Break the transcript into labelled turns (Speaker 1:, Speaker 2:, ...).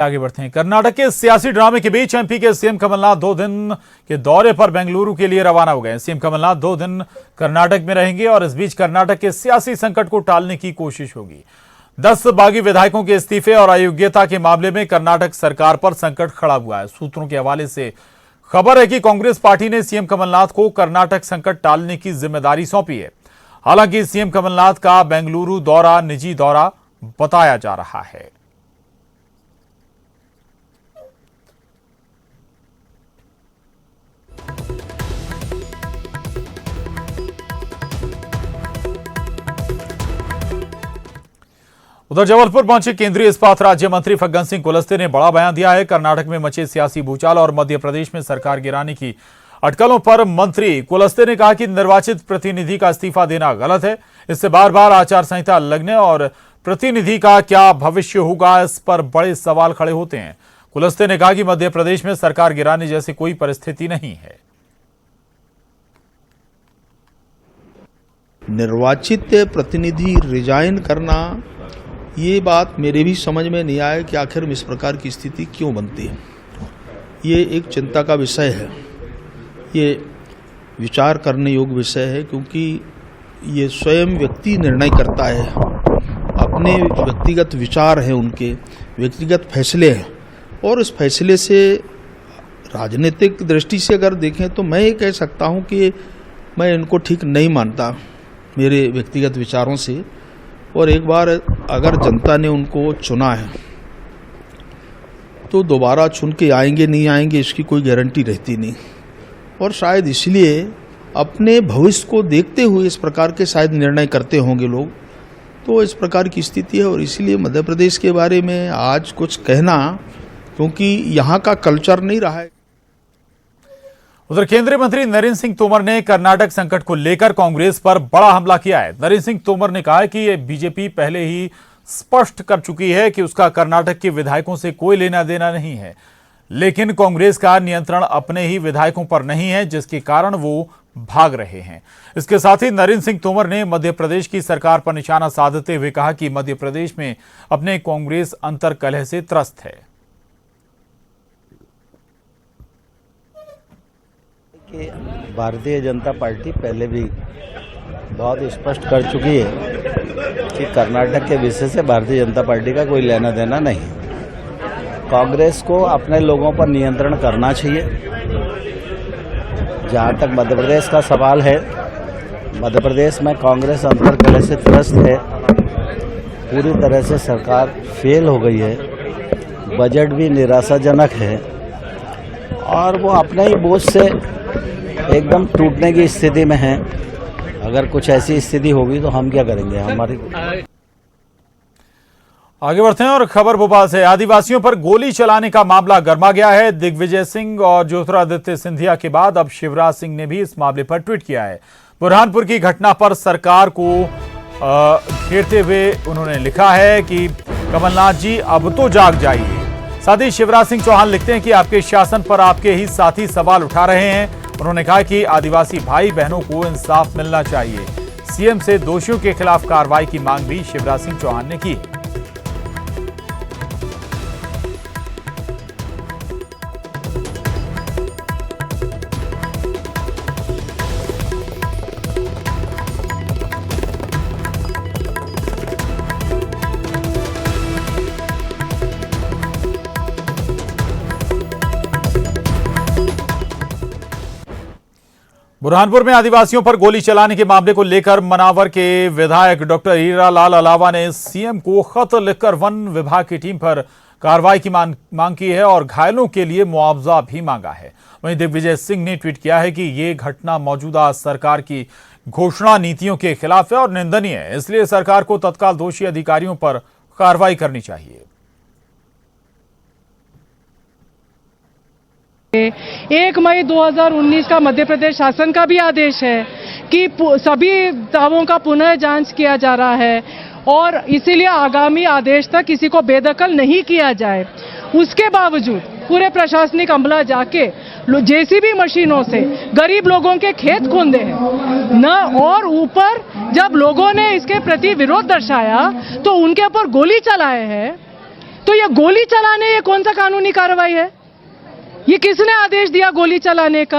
Speaker 1: आगे बढ़ते हैं। कर्नाटक के सियासी ड्रामे के बीच एमपी के सीएम कमलनाथ 2 दिन के दौरे पर बेंगलुरु के लिए रवाना हो गए। सीएम कमलनाथ 2 दिन कर्नाटक में रहेंगे और इस बीच कर्नाटक के सियासी संकट को टालने की कोशिश होगी। 10 बागी विधायकों के इस्तीफे और अयोग्यता के मामले में कर्नाटक सरकार पर संकट खड़ा हुआ है। सूत्रों के हवाले से खबर है कि कांग्रेस पार्टी ने सीएम कमलनाथ को कर्नाटक संकट टालने की जिम्मेदारी सौंपी है। हालांकि सीएम कमलनाथ का बेंगलुरु दौरा निजी दौरा बताया जा रहा है। उधर जबलपुर पहुंचे केंद्रीय इस्पात राज्य मंत्री फग्गन सिंह कुलस्ते ने बड़ा बयान दिया है। कर्नाटक में मचे सियासी भूचाल और मध्य प्रदेश में सरकार गिराने की अटकलों पर मंत्री कुलस्ते ने कहा कि निर्वाचित प्रतिनिधि का इस्तीफा देना गलत है। इससे बार बार आचार संहिता लगने और प्रतिनिधि का क्या भविष्य होगा, इस पर बड़े सवाल खड़े होते हैं। कुलस्ते ने कहा कि मध्य प्रदेश में सरकार गिराने जैसी कोई परिस्थिति नहीं है।
Speaker 2: निर्वाचित प्रतिनिधि रिजाइन करना, ये बात मेरे भी समझ में नहीं आया कि आखिर में इस प्रकार की स्थिति क्यों बनती है। ये एक चिंता का विषय है, ये विचार करने योग्य विषय है, क्योंकि ये स्वयं व्यक्ति निर्णय करता है, अपने व्यक्तिगत विचार हैं, उनके व्यक्तिगत फैसले हैं, और उस फैसले से राजनीतिक दृष्टि से अगर देखें तो मैं ये कह सकता हूँ कि मैं इनको ठीक नहीं मानता मेरे व्यक्तिगत विचारों से। और एक बार अगर जनता ने उनको चुना है तो दोबारा चुन के आएंगे नहीं आएंगे इसकी कोई गारंटी रहती नहीं, और शायद इसलिए अपने भविष्य को देखते हुए इस प्रकार के शायद निर्णय करते होंगे लोग। तो इस प्रकार की स्थिति है, और इसलिए मध्य प्रदेश के बारे में आज कुछ कहना, क्योंकि यहाँ का कल्चर नहीं रहा है।
Speaker 1: उधर केंद्रीय मंत्री नरेंद्र सिंह तोमर ने कर्नाटक संकट को लेकर कांग्रेस पर बड़ा हमला किया है। नरेंद्र सिंह तोमर ने कहा कि ये बीजेपी पहले ही स्पष्ट कर चुकी है कि उसका कर्नाटक के विधायकों से कोई लेना देना नहीं है, लेकिन कांग्रेस का नियंत्रण अपने ही विधायकों पर नहीं है, जिसके कारण वो भाग रहे हैं। इसके साथ ही नरेंद्र सिंह तोमर ने मध्य प्रदेश की सरकार पर निशाना साधते हुए कहा कि मध्य प्रदेश में अपने कांग्रेस अंतर्कलह से त्रस्त है।
Speaker 3: कि भारतीय जनता पार्टी पहले भी बहुत स्पष्ट कर चुकी है कि कर्नाटक के विषय से भारतीय जनता पार्टी का कोई लेना देना नहीं। कांग्रेस को अपने लोगों पर नियंत्रण करना चाहिए। जहां तक मध्य प्रदेश का सवाल है, मध्य प्रदेश में कांग्रेस अंतर्कलह से त्रस्त है। पूरी तरह से सरकार फेल हो गई है, बजट भी निराशाजनक है, और वो अपने ही बोझ से एकदम टूटने की स्थिति में है। अगर कुछ ऐसी स्थिति होगी तो हम क्या करेंगे। हमारी
Speaker 1: आगे बढ़ते हैं और खबर भोपाल से। आदिवासियों पर गोली चलाने का मामला गर्मा गया है। दिग्विजय सिंह और ज्योतिरादित्य सिंधिया के बाद अब शिवराज सिंह ने भी इस मामले पर ट्वीट किया है। बुरहानपुर की घटना पर सरकार को घेरते हुए उन्होंने लिखा है कि कमलनाथ जी अब तो जाग जाइए। साथ ही शिवराज सिंह चौहान लिखते हैं कि आपके शासन पर आपके ही साथी सवाल उठा रहे हैं। उन्होंने कहा कि आदिवासी भाई बहनों को इंसाफ मिलना चाहिए। सीएम से दोषियों के खिलाफ कार्रवाई की मांग भी शिवराज सिंह चौहान ने की। बुरहानपुर में आदिवासियों पर गोली चलाने के मामले को लेकर मनावर के विधायक डॉक्टर हीरालाल अलावा ने सीएम को खत लिखकर वन विभाग की टीम पर कार्रवाई की मांग की है और घायलों के लिए मुआवजा भी मांगा है। वहीं दिग्विजय सिंह ने ट्वीट किया है कि ये घटना मौजूदा सरकार की घोषणा नीतियों के खिलाफ है और निंदनीय है, इसलिए सरकार को तत्काल दोषी अधिकारियों पर कार्रवाई करनी चाहिए।
Speaker 4: 1 मई 2019 का मध्य प्रदेश शासन का भी आदेश है कि सभी दावों का पुनः जांच किया जा रहा है, और इसीलिए आगामी आदेश तक किसी को बेदखल नहीं किया जाए। उसके बावजूद पूरे प्रशासनिक अमला जाके जेसीबी मशीनों से गरीब लोगों के खेत खोदे हैं न, और ऊपर जब लोगों ने इसके प्रति विरोध दर्शाया तो उनके ऊपर गोली चलाए हैं। तो ये गोली चलाने ये कौन सा कानूनी कार्रवाई है? ये किसने आदेश दिया गोली चलाने का?